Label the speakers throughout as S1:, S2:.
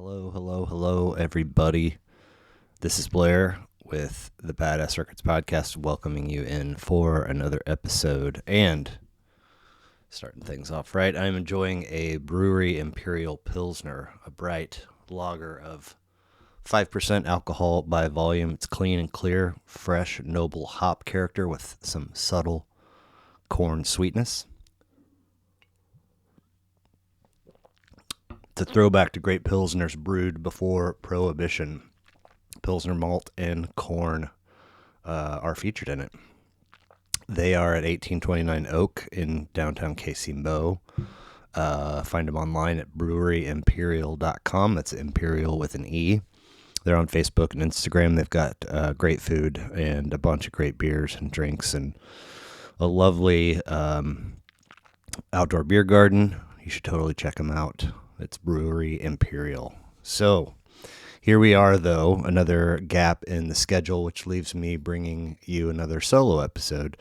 S1: Hello, everybody. This is Blair with the Badass Records podcast, welcoming you in for another episode. And starting things off right, I'm enjoying a Brewery Imperial Pilsner, a bright lager of 5% alcohol by volume. It's clean and clear, fresh, noble hop character with some subtle corn sweetness. It's a throwback to great Pilsners brewed before Prohibition. Pilsner malt and corn are featured in it. They are at 1829 Oak in downtown KC Mo. Find them online at breweryimperial.com. That's Imperial with an E. They're on Facebook and Instagram. They've got great food and a bunch of great beers and drinks and a lovely outdoor beer garden. You should totally check them out. It's Brewery Imperial. So here we are, though, another gap in the schedule, which leaves me bringing you another solo episode.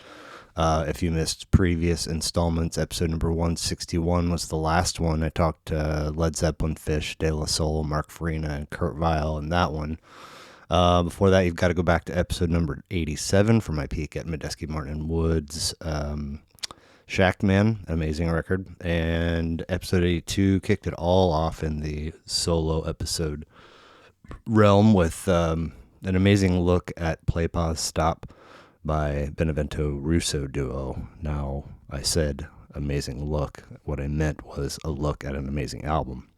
S1: If you missed previous installments, episode number 161 was the last one. I talked to Led Zeppelin, Fish, De La Soul, Mark Farina, and Kurt Weill in that one. Before that, you've got to go back to episode number 87 for my peek at Medeski Martin Wood's Shacked Man, amazing record. And episode 82 kicked it all off in the solo episode realm with an amazing look at Play Pause Stop by Benevento Russo duo. Now, I said amazing look. What I meant was a look at an amazing album.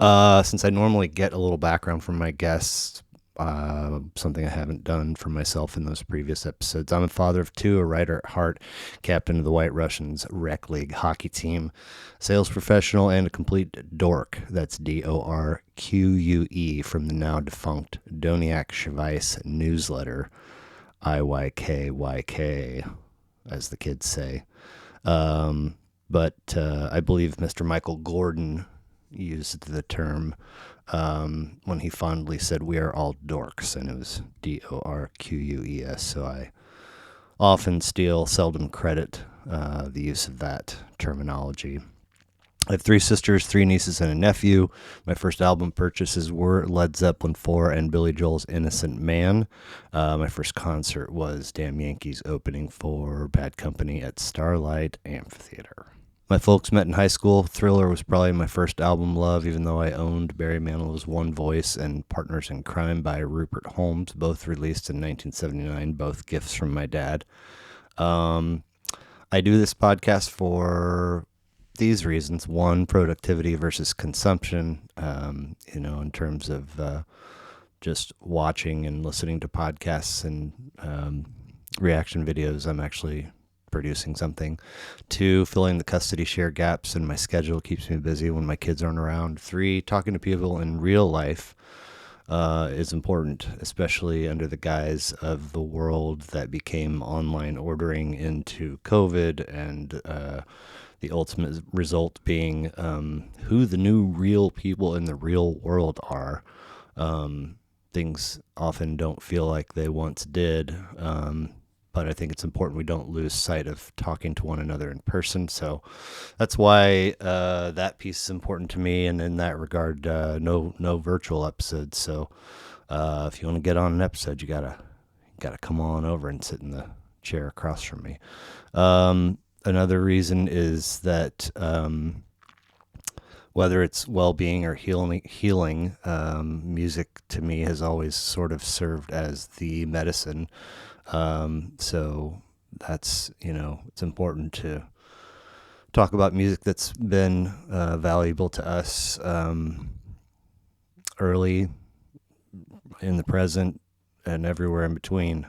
S1: Since I normally get a little background from my guests, something I haven't done for myself in those previous episodes. I'm a father of two, a writer at heart, captain of the White Russians rec league hockey team, sales professional, and a complete dork. That's DORQUE from the now defunct Doniak Shevais newsletter, IYKYK, as the kids say. But I believe Mr. Michael Gordon used the term when he fondly said, "We are all dorks," and it was DORQUES, so I often steal, seldom credit the use of that terminology. I have three sisters, three nieces, and a nephew. My first album purchases were Led Zeppelin 4 and Billy Joel's Innocent Man. My first concert was Damn Yankees opening for Bad Company at Starlight Amphitheater. My folks met in high school. Thriller was probably my first album love, even though I owned Barry Manilow's One Voice and Partners in Crime by Rupert Holmes, both released in 1979, both gifts from my dad. I do this podcast for these reasons. One, productivity versus consumption, in terms of just watching and listening to podcasts and reaction videos. I'm actually producing something. Two, filling the custody share gaps in my schedule keeps me busy when my kids aren't around. Three, talking to people in real life is important, especially under the guise of the world that became online ordering into COVID, and the ultimate result being who the new real people in the real world are. Things often don't feel like they once did, but I think it's important we don't lose sight of talking to one another in person. So that's why that piece is important to me. And in that regard, no virtual episodes. So if you want to get on an episode, you gotta come on over and sit in the chair across from me. Another reason is that whether it's well-being or healing, music to me has always sort of served as the medicine. So that's, it's important to talk about music that's been valuable to us early, in the present, and everywhere in between.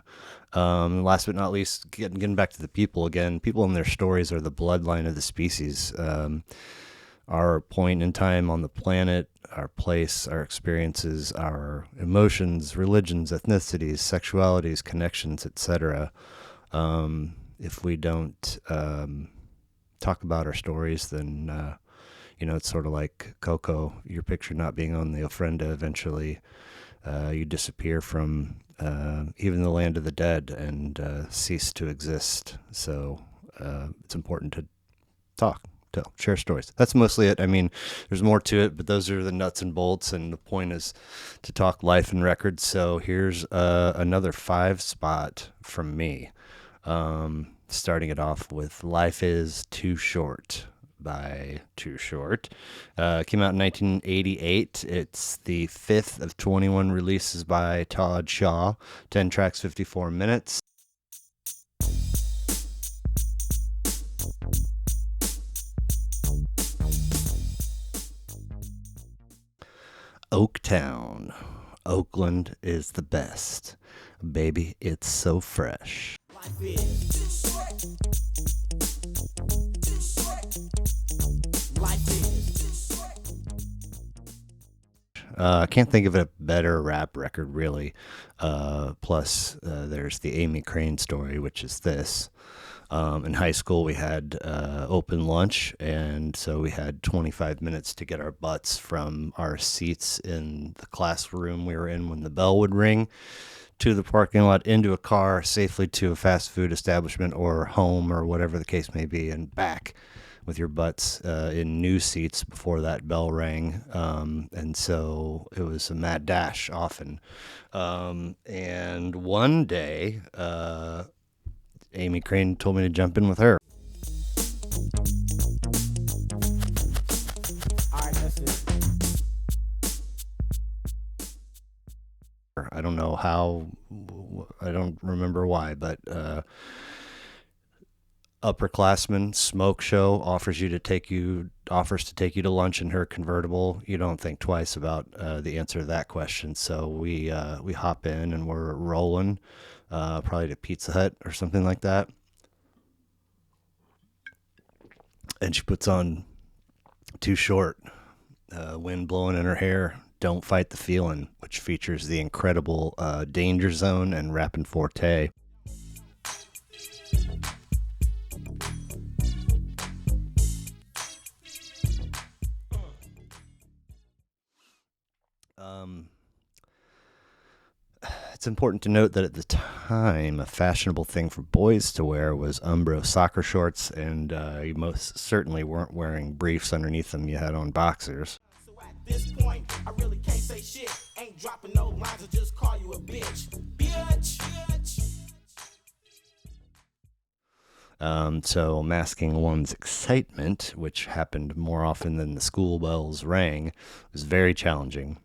S1: Last but not least, getting back to the people again, people and their stories are the bloodline of the species. Our point in time on the planet, our place, our experiences, our emotions, religions, ethnicities, sexualities, connections, etc. If we don't talk about our stories, then, it's sort of like Coco, your picture not being on the ofrenda. Eventually, you disappear from even the land of the dead and cease to exist. So it's important to talk share stories. That's mostly it. I mean, there's more to it, but those are the nuts and bolts, and the point is to talk life and records. So here's another 5 spot from me. Starting it off with Life is Too Short by Too Short. Came out in 1988. It's the 5th of 21 releases by Todd Shaw. 10 tracks, 54 minutes. Oaktown. Oakland is the best. Baby, it's so fresh. Life is too short. Too short. Life is too short. I can't think of a better rap record, really. Plus, there's the Amy Crane story, which is this. In high school, we had open lunch, and so we had 25 minutes to get our butts from our seats in the classroom we were in when the bell would ring to the parking lot, into a car, safely to a fast food establishment or home or whatever the case may be, and back with your butts in new seats before that bell rang. And so it was a mad dash often. And one day, Amy Crane told me to jump in with her. All right, that's it. I don't know how, I don't remember why, but upperclassman smoke show offers to take you to lunch in her convertible. You don't think twice about the answer to that question. So we hop in and we're rolling, probably to Pizza Hut or something like that. And she puts on Too Short, wind blowing in her hair, Don't Fight the Feeling, which features the incredible Danger Zone and Rappin' Forte. It's important to note that at the time, a fashionable thing for boys to wear was Umbro soccer shorts, and you most certainly weren't wearing briefs underneath them. You had on boxers. So at this point, I really can't say shit. Ain't dropping no lines, I'll just call you a bitch. Bitch. So masking one's excitement, which happened more often than the school bells rang, was very challenging.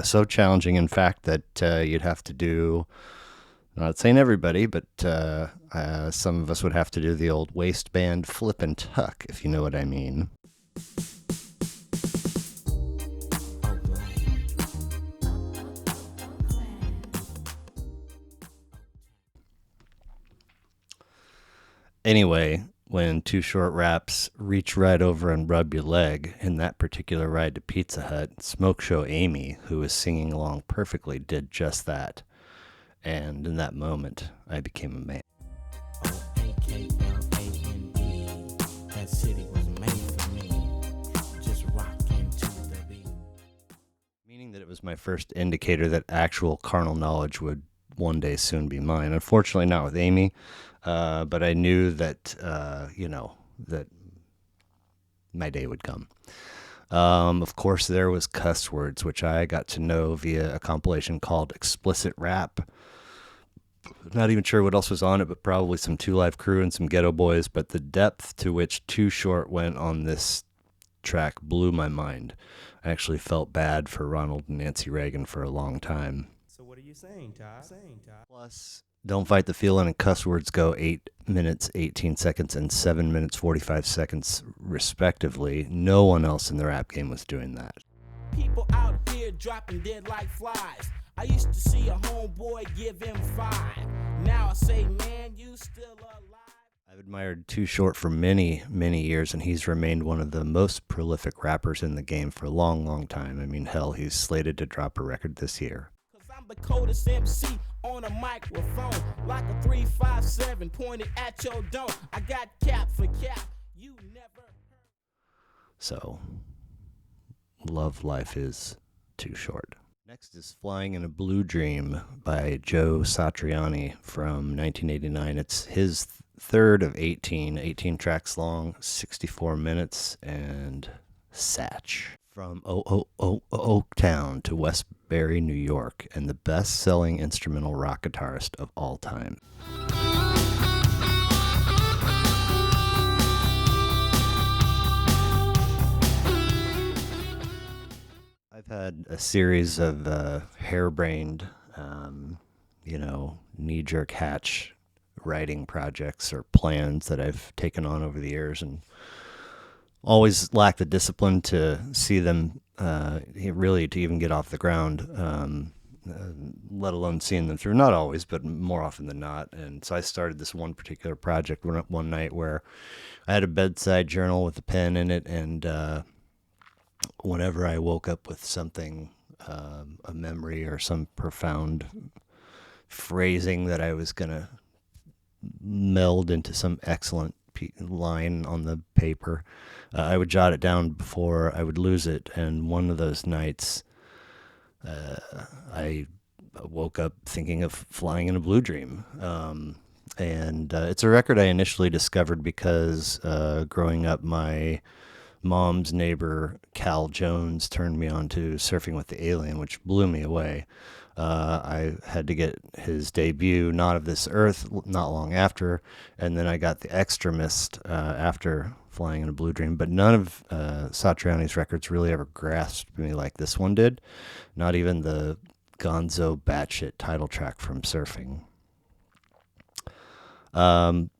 S1: So challenging, in fact, that you'd have to do, I'm not saying everybody, but some of us would have to do the old waistband flip and tuck, if you know what I mean. Anyway, when Too Short raps Reach Right Over and Rub Your Leg in that particular ride to Pizza Hut, Smoke Show Amy, who was singing along perfectly, did just that. And in that moment, I became a man. O-A-K-L-A-N-D, that city was made for me, just rockin' to the beat. Meaning that it was my first indicator that actual carnal knowledge would one day soon be mine. Unfortunately, not with Amy. But I knew that, that my day would come. Of course, there was cuss words, which I got to know via a compilation called Explicit Rap. Not even sure what else was on it, but probably some 2 Live Crew and some Ghetto Boys. But the depth to which Too Short went on this track blew my mind. I actually felt bad for Ronald and Nancy Reagan for a long time. So what are you saying, Todd? Plus, Don't Fight the Feeling and cuss words go 8 minutes, 18 seconds, and 7 minutes, 45 seconds, respectively. No one else in the rap game was doing that. People out here dropping dead like flies. I used to see a homeboy give him 5. Now I say, man, you still alive. I've admired Too Short for many, many years, and he's remained one of the most prolific rappers in the game for a long, long time. I mean, hell, he's slated to drop a record this year. I'm the coldest MC on a microphone, like a 357 pointed at your dome. I got cap for cap, you never heard. So, love life is too short. Next is Flying in a Blue Dream by Joe Satriani from 1989. It's his third of 18 tracks long, 64 minutes, and Satch. From Oaktown to Westbury, New York, and the best-selling instrumental rock guitarist of all time. I've had a series of harebrained, knee-jerk hatch writing projects or plans that I've taken on over the years, and always lacked the discipline to see them really to even get off the ground, let alone seeing them through. Not always, but more often than not. And so I started this one particular project one night where I had a bedside journal with a pen in it, and whenever I woke up with something, a memory or some profound phrasing that I was going to meld into some excellent line on the paper, I would jot it down before I would lose it. And one of those nights, I woke up thinking of Flying in a Blue Dream. And it's a record I initially discovered because growing up, my mom's neighbor, Cal Jones, turned me on to Surfing with the Alien, which blew me away. I had to get his debut, Not of This Earth, not long after, and then I got the Extremist after Flying in a Blue Dream. But none of Satriani's records really ever grasped me like this one did, not even the gonzo batshit title track from Surfing. Don't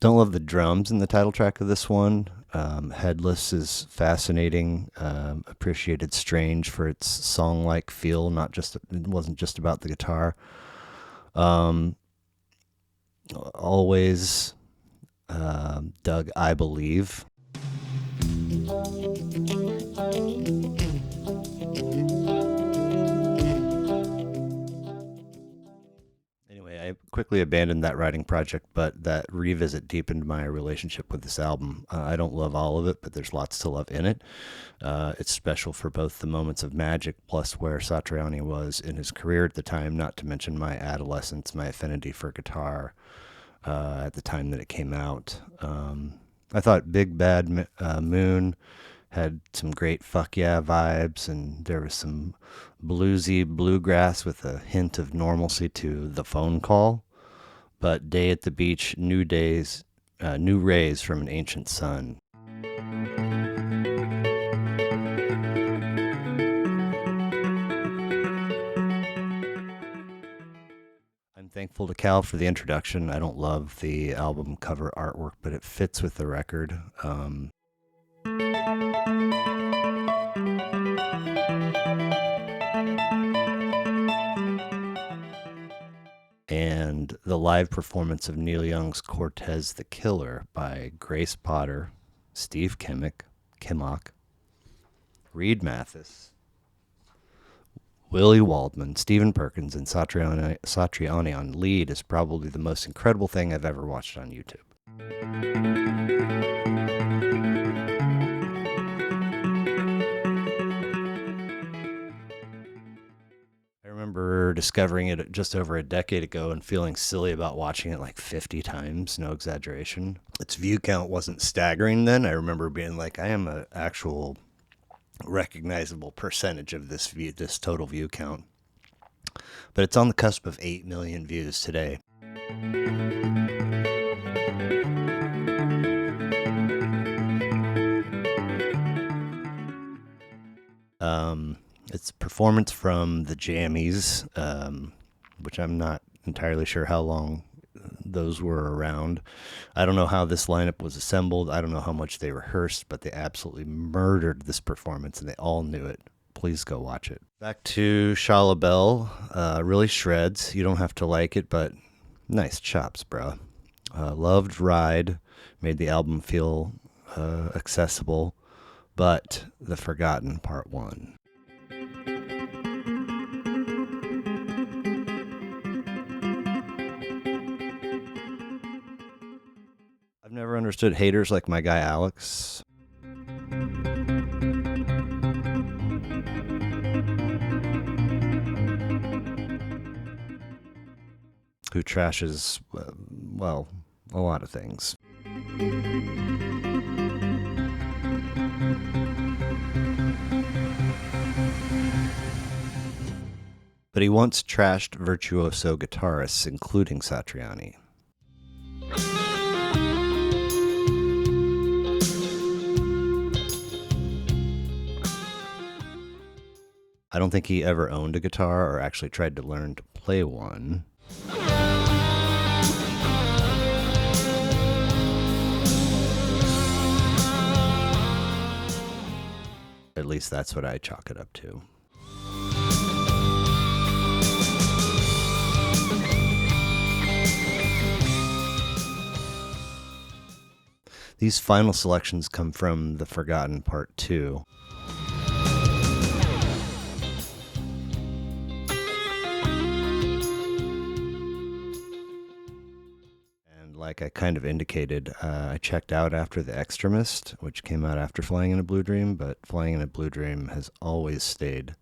S1: love the drums in the title track of this one. Headless is fascinating, appreciated Strange for its song-like feel, it wasn't just about the guitar. Always dug I Believe. I quickly abandoned that writing project, but that revisit deepened my relationship with this album. I don't love all of it, but there's lots to love in it. It's special for both the moments of magic plus where Satriani was in his career at the time, not to mention my adolescence, my affinity for guitar at the time that it came out. I thought Big Bad Moon had some great fuck yeah vibes, and there was some bluesy bluegrass with a hint of normalcy to The Phone Call. But Day at the Beach, New Rays from an Ancient Sun. I'm thankful to Cal for the introduction. I don't love the album cover artwork, but it fits with the record. And the live performance of Neil Young's Cortez the Killer by Grace Potter, Steve Kimmock, Reed Mathis, Willie Waldman, Stephen Perkins, and Satriani on lead is probably the most incredible thing I've ever watched on YouTube. I remember discovering it just over a decade ago and feeling silly about watching it like 50 times, no exaggeration. Its view count wasn't staggering then. I remember being like, I am an actual recognizable percentage of this total view count. But it's on the cusp of 8 million views today. It's a performance from the Jammies, which I'm not entirely sure how long those were around. I don't know how this lineup was assembled. I don't know how much they rehearsed, but they absolutely murdered this performance, and they all knew it. Please go watch it. Back to Shah LaBelle. Really shreds. You don't have to like it, but nice chops, bro. Loved Ride. Made the album feel accessible. But The Forgotten Part 1. I've never understood haters like my guy Alex. Who trashes, a lot of things. But he once trashed virtuoso guitarists, including Satriani. I don't think he ever owned a guitar or actually tried to learn to play one. At least that's what I chalk it up to. These final selections come from The Forgotten Part 2. And like I kind of indicated, I checked out after The Extremist, which came out after Flying in a Blue Dream, but Flying in a Blue Dream has always stayed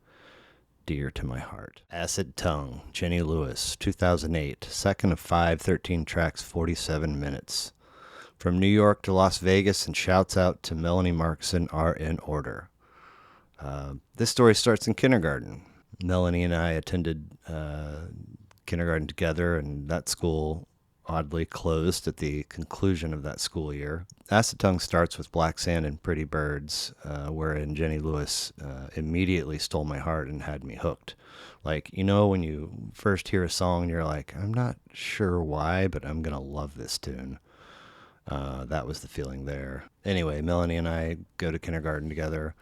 S1: dear to my heart. Acid Tongue, Jenny Lewis, 2008, second of 5, 13 tracks, 47 minutes. From New York to Las Vegas, and shouts out to Melanie Markson are in order. This story starts in kindergarten. Melanie and I attended kindergarten together, and that school oddly closed at the conclusion of that school year. Acid Tongue starts with Black Sand and Pretty Birds, wherein Jenny Lewis immediately stole my heart and had me hooked. Like, you know, when you first hear a song, you're like, I'm not sure why, but I'm going to love this tune. That was the feeling there. Anyway, Melanie and I go to kindergarten together.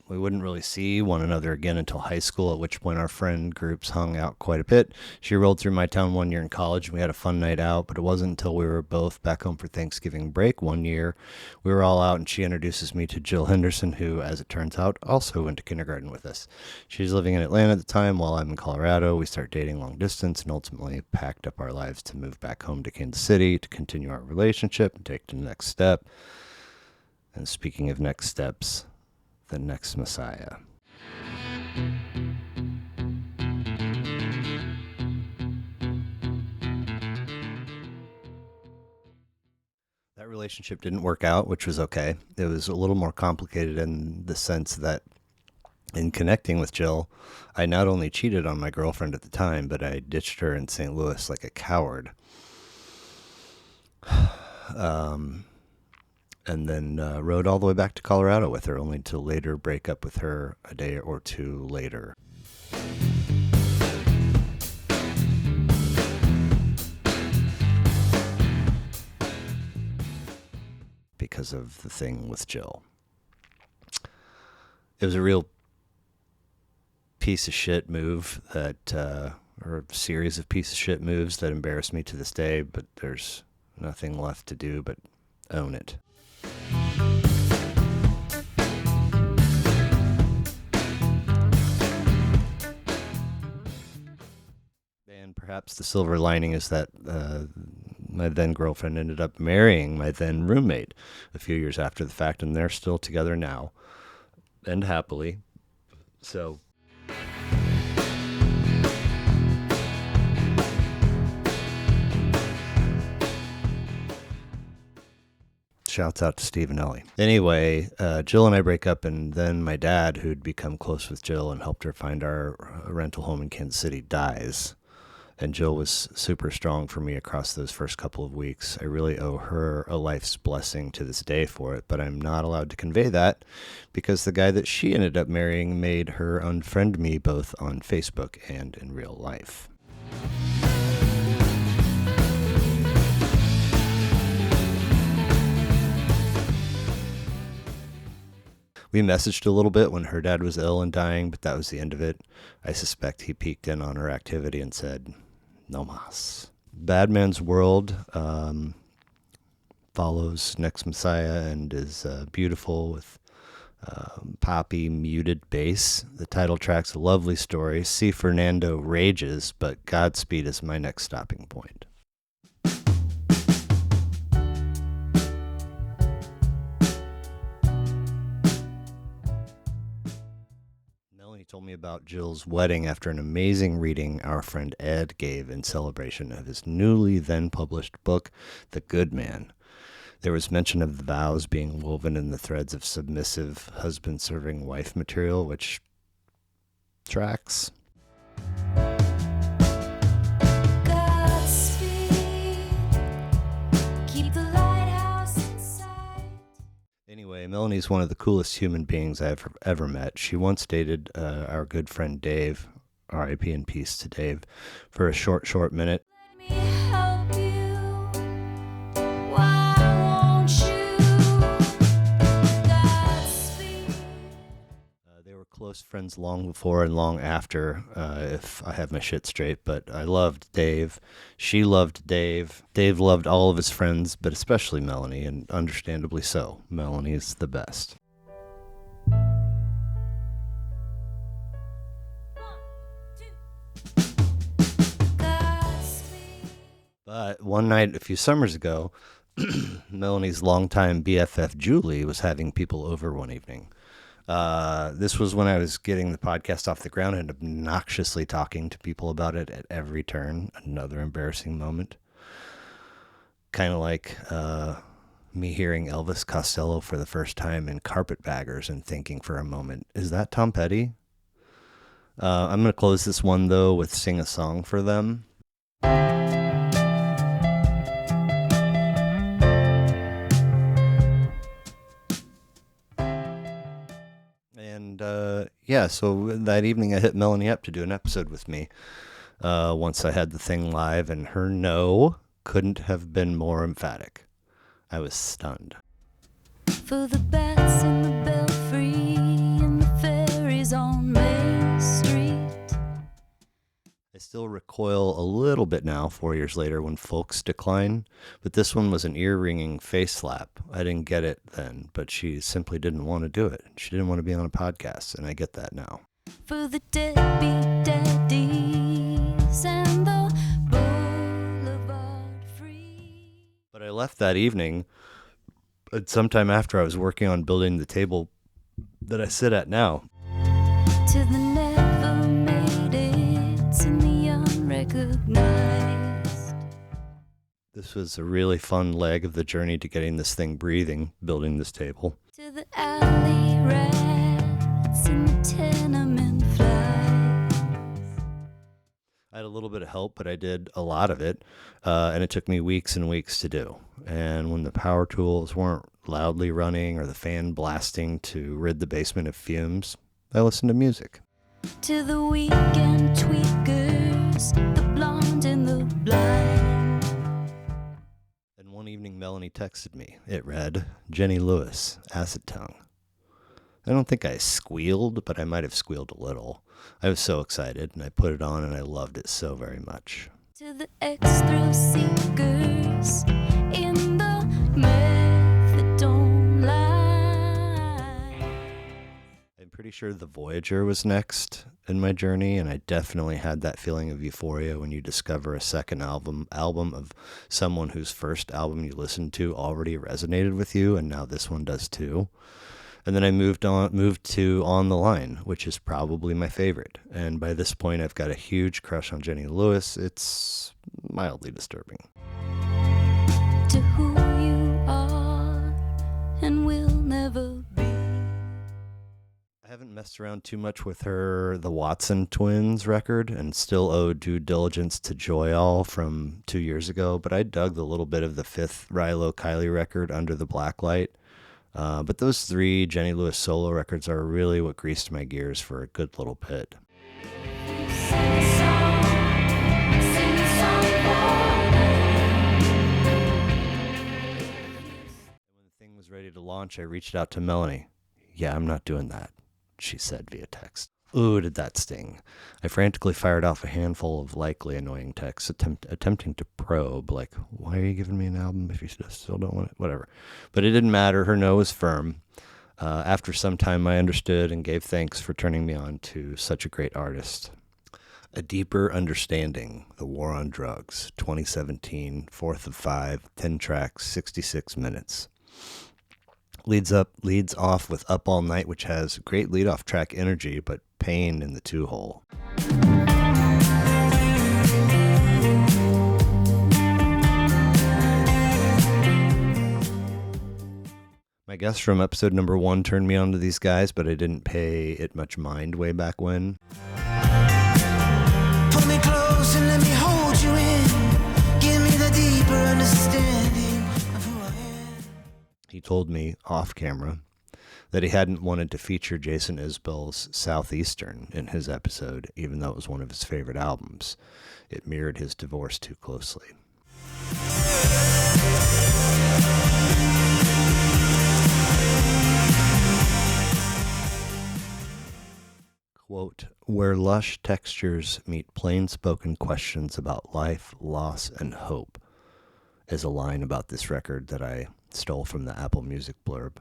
S1: We wouldn't really see one another again until high school, at which point our friend groups hung out quite a bit. She rolled through my town one year in college, and we had a fun night out, but it wasn't until we were both back home for Thanksgiving break one year. We were all out, and she introduces me to Jill Henderson, who, as it turns out, also went to kindergarten with us. She's living in Atlanta at the time while I'm in Colorado. We start dating long distance and ultimately packed up our lives to move back home to Kansas City to continue our relationship and take the next step. And speaking of next steps, the next Messiah. That relationship didn't work out, which was okay. It was a little more complicated in the sense that in connecting with Jill, I not only cheated on my girlfriend at the time, but I ditched her in St. Louis like a coward. And then rode all the way back to Colorado with her, only to later break up with her a day or two later. Because of the thing with Jill. It was a real piece of shit move that, or a series of piece of shit moves that embarrass me to this day, but there's nothing left to do but own it. And perhaps the silver lining is that my then girlfriend ended up marrying my then roommate a few years after the fact, and they're still together now, and happily. So shouts out to Steve and Ellie. Anyway, Jill and I break up, and then my dad, who'd become close with Jill and helped her find our rental home in Kansas City, dies. And Jill was super strong for me across those first couple of weeks. I really owe her a life's blessing to this day for it, but I'm not allowed to convey that because the guy that she ended up marrying made her unfriend me both on Facebook and in real life. We messaged a little bit when her dad was ill and dying, but that was the end of it. I suspect he peeked in on her activity and said, no mas. Bad Man's World follows Next Messiah and is beautiful with poppy muted bass. The title track's a lovely story. C. Fernando rages, but Godspeed is my next stopping point. told me about Jill's wedding after an amazing reading our friend Ed gave in celebration of his newly then published book, The Good Man. There was mention of the vows being woven in the threads of submissive, husband-serving wife material, which tracks. Anyway, Melanie's one of the coolest human beings I've ever met. She once dated our good friend Dave, R.I.P. in peace to Dave, for a short minute.
S2: Let me help you. Why won't you? Godspeed.
S1: They were close friends long before and long after, if I have my shit straight, but I loved Dave. She loved Dave. Dave loved all of his friends, but especially Melanie, and understandably so. Melanie's the best. But one night a few summers ago, Melanie's longtime BFF Julie was having people over one evening. This was when I was getting the podcast off the ground and obnoxiously talking to people about it at every turn. Another embarrassing moment. Kind of like me hearing Elvis Costello for the first time in Carpetbaggers and thinking for a moment, is that Tom Petty? I'm going to close this one, though, with Sing a Song for Them. And so that evening I hit Melanie up to do an episode with me once I had the thing live, and her no couldn't have been more emphatic. I was stunned.
S2: For the bats in the belfry and the fairies on Main Street.
S1: I still recoil a little bit now, 4 years later, when folks decline, but this one was an ear-ringing face slap. I didn't get it then, but she simply didn't want to do it. She didn't want to be on a podcast, and I get that now.
S2: For the deadbeat daddies and the boulevard free.
S1: But I left that evening, sometime after I was working on building the table that I sit at now.
S2: To the never made it and the unrecognized.
S1: This was a really fun leg of the journey to getting this thing breathing, building this table.
S2: To the alley rats and the tenement flies.
S1: I had a little bit of help, but I did a lot of it, and it took me weeks and weeks to do. And when the power tools weren't loudly running or the fan blasting to rid the basement of fumes, I listened to music.
S2: To the weekend tweakers, the blonde and the blind.
S1: And one evening, Melanie texted me. It read, Jenny Lewis, Acid Tongue. I don't think I squealed, but I might have squealed a little. I was so excited, and I put it on, and I loved it so very much.
S2: To the extra seekers in the methadone line.
S1: I'm pretty sure The Voyager was next in my journey, and I definitely had that feeling of euphoria when you discover a second album of someone whose first album you listened to already resonated with you, and now this one does too. And then I moved to On the Line, which is probably my favorite. And by this point, I've got a huge crush on Jenny Lewis. It's mildly disturbing.
S2: To who you are and will never be.
S1: I haven't messed around too much with the Watson Twins record, and still owe due diligence to Joyall from 2 years ago, but I dug the little bit of the fifth Rilo Kiley record, Under the Blacklight. But those 3 Jenny Lewis solo records are really what greased my gears for a good little bit. When the thing was ready to launch, I reached out to Melanie. Yeah, I'm not doing that, she said via text. Ooh, did that sting. I frantically fired off a handful of likely annoying texts, attempting to probe, like, why are you giving me an album if you still don't want it? Whatever. But it didn't matter. Her no was firm. After some time, I understood and gave thanks for turning me on to such a great artist. A Deeper Understanding, The War on Drugs, 2017, 4th of 5, 10 tracks, 66 minutes. Leads off with Up All Night, which has great lead-off track energy, but pain in the two-hole. My guest from episode number 1 turned me on to these guys, but I didn't pay it much mind way back when.
S2: Pull me close and let me hold you in. Give me the deeper understanding of who I am.
S1: He told me off camera that he hadn't wanted to feature Jason Isbell's Southeastern in his episode, even though it was one of his favorite albums. It mirrored his divorce too closely. Quote, "Where lush textures meet plain-spoken questions about life, loss, and hope," is a line about this record that I stole from the Apple Music blurb.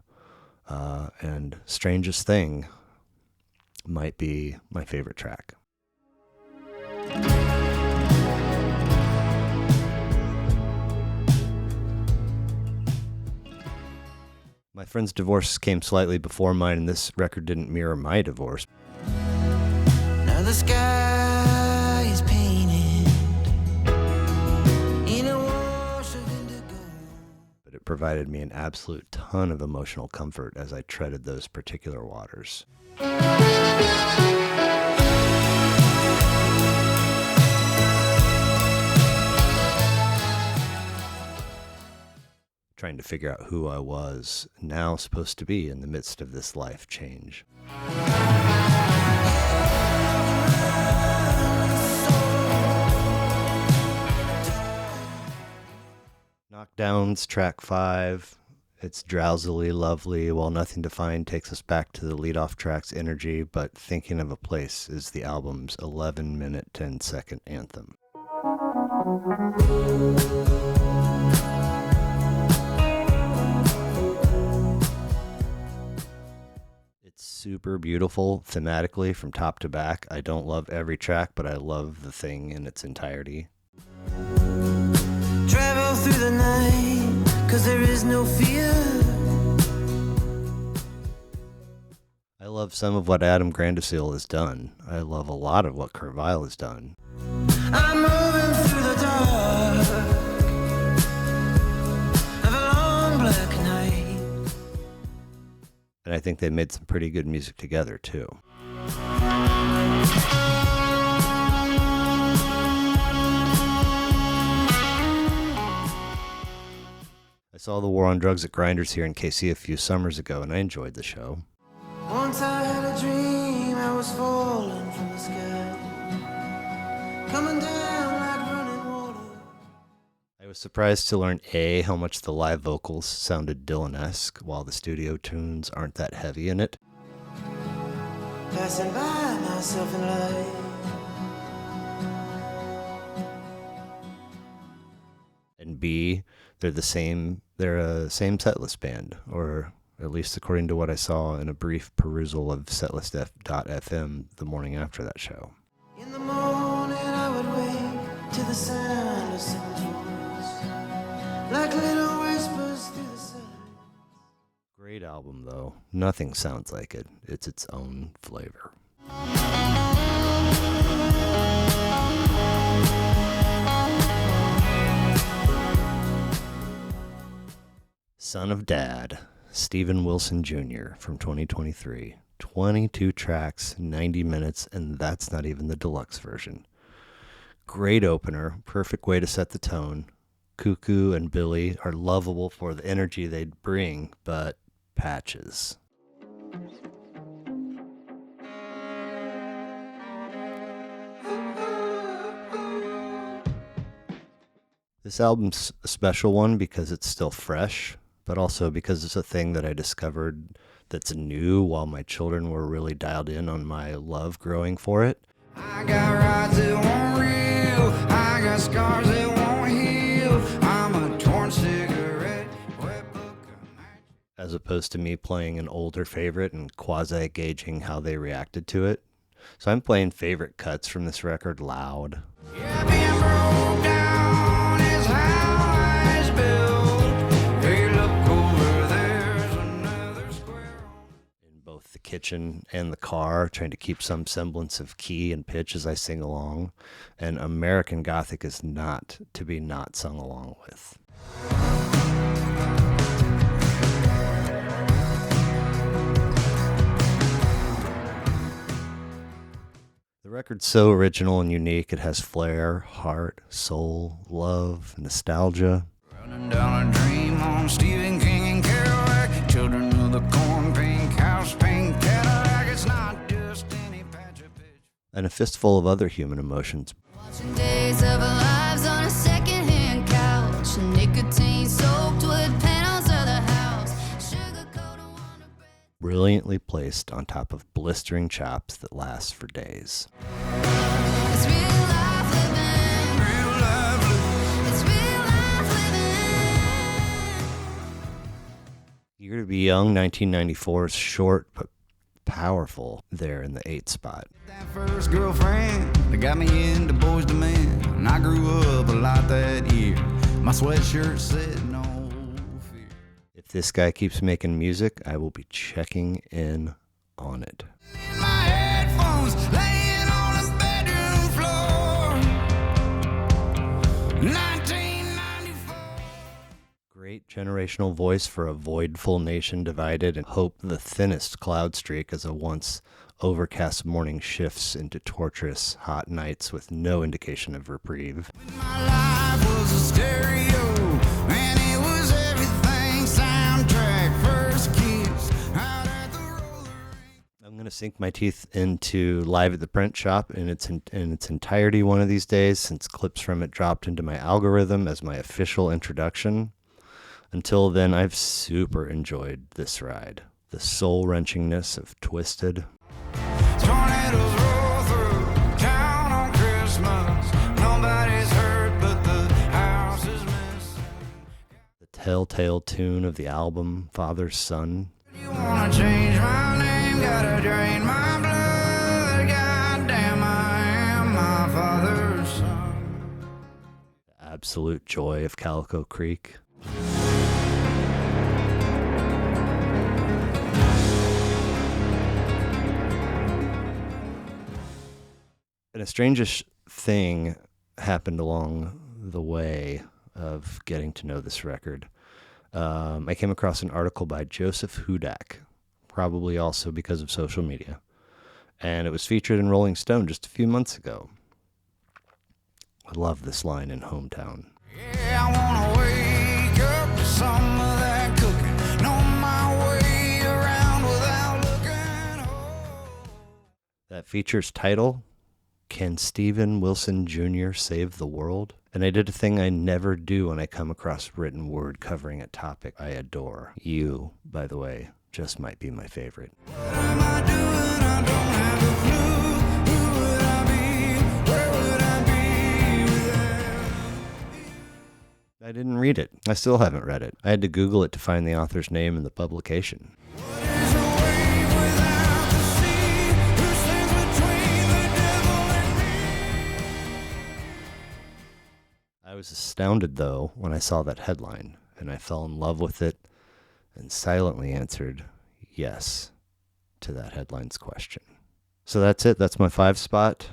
S1: And Strangest Thing might be my favorite track. My friend's divorce came slightly before mine, and this record didn't mirror my divorce.
S2: Now the sky is painted in a wash of indigo.
S1: But it provided me an absolute ton of emotional comfort as I treaded those particular waters. Trying to figure out who I was now supposed to be in the midst of this life change. Knockdowns, track 5. It's drowsily lovely, while Nothing to Find takes us back to the lead-off track's energy, but Thinking of a Place is the album's 11-minute, 10-second anthem. It's super beautiful thematically from top to back. I don't love every track, but I love the thing in its entirety.
S2: Travel through the night, 'cause there is no fear.
S1: I love some of what Adam Grandiseel has done. I love a lot of what Kurt Vile has done.
S2: I'm moving through the dark of a long black night.
S1: And I think they made some pretty good music together, too. I saw The War on Drugs at Grinders here in KC a few summers ago, and I enjoyed the show.
S2: Once I had a dream I was falling from the sky, coming down like running water.
S1: I was surprised to learn A, how much the live vocals sounded Dylan-esque, while the studio tunes aren't that heavy in it.
S2: Passing by myself in light.
S1: And B, they're a same setlist band, or at least according to what I saw in a brief perusal of setlist.fm the morning after that show.
S2: In the morning I would wake to the sound of someone's voice, like little whispers through the silence.
S1: Great album, though. Nothing sounds like it. It's its own flavor. Son of Dad, Steven Wilson Jr. from 2023. 22 tracks, 90 minutes, and that's not even the deluxe version. Great opener, perfect way to set the tone. Cuckoo and Billy are lovable for the energy they bring, but patches. This album's a special one because it's still fresh, but also because it's a thing that I discovered that's new while my children were really dialed in on my love growing for it.
S2: I got rides that won't reel, I got scars that won't heal, I'm a torn cigarette, wet book of night.
S1: As opposed to me playing an older favorite and quasi-gauging how they reacted to it. So I'm playing favorite cuts from this record loud.
S2: Yeah, being broke down is how I was built. Hey, look over there's another.
S1: kitchen and the car, trying to keep some semblance of key and pitch as I sing along. And American Gothic is not to be not sung along with. The record's so original and unique. It has flair, heart, soul, love, nostalgia.
S2: Running down a dream on Stephen King and Kerouac. Children of the corn, pink house, pink Cadillac. It's not just any patch of pitch.
S1: And a fistful of other human emotions.
S3: Watching days of our lives on a secondhand couch. Nicotine soaked wood panels of the house. Sugarcoat on the bed.
S1: Brilliantly placed on top of blistering chops that last for days.
S3: It's real life living.
S2: Real lively.
S3: It's real life living.
S1: Eager to Be Young, 1994 is short but powerful there in the 8th spot.
S2: That first girlfriend that got me into Boys to Men. And I grew up a lot that year. My sweatshirt said no fear.
S1: If this guy keeps making music, I will be checking in on it.
S2: In my headphones, laying on the bedroom floor. 1994.
S1: Great generational voice for a voidful nation divided, and hope the thinnest cloud streak as a once overcast morning shifts into torturous hot nights with no indication of reprieve.
S2: My life was a stereo, and it was everything. Soundtrack, first kiss, out at the roller rink.
S1: I'm going to sink my teeth into Live at the Print Shop in its entirety one of these days, since clips from it dropped into my algorithm as my official introduction. Until then, I've super enjoyed this ride. The soul-wrenchingness of Twisted,
S2: Tornadoes roll through town on Christmas. Nobody's hurt, but the house is missing.
S1: the telltale tune of the album Father's Son,
S2: You wanna change my name, gotta drain my blood. Goddamn, I am my father's son.
S1: the absolute joy of Calico Creek, and a strangish thing happened along the way of getting to know this record. I came across an article by Joseph Hudak, probably also because of social media, and it was featured in Rolling Stone just a few months ago. I love this line in Hometown.
S2: Yeah, I wanna wake up to some of that cooking. Know my way around without looking.
S1: That features title, Can Steven Wilson Jr. Save the World? And I did a thing I never do when I come across written word covering a topic I adore. You, by the way, just might be my favorite.
S2: What am I doing? I don't have a clue. Who would I be? Where would I be without?
S1: I didn't read it. I still haven't read it. I had to Google it to find the author's name and the publication.
S2: What is a wave without the sea? Who stands between the devil and me?
S1: I was astounded, though, when I saw that headline, and I fell in love with it and silently answered yes to that headline's question. So that's it. That's my 5 spot.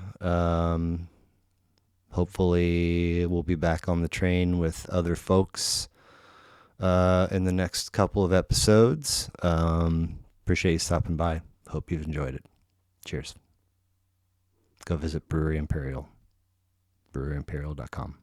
S1: Hopefully we'll be back on the train with other folks in the next couple of episodes. Appreciate you stopping by. Hope you've enjoyed it. Cheers. Go visit Brewery Imperial, breweryimperial.com.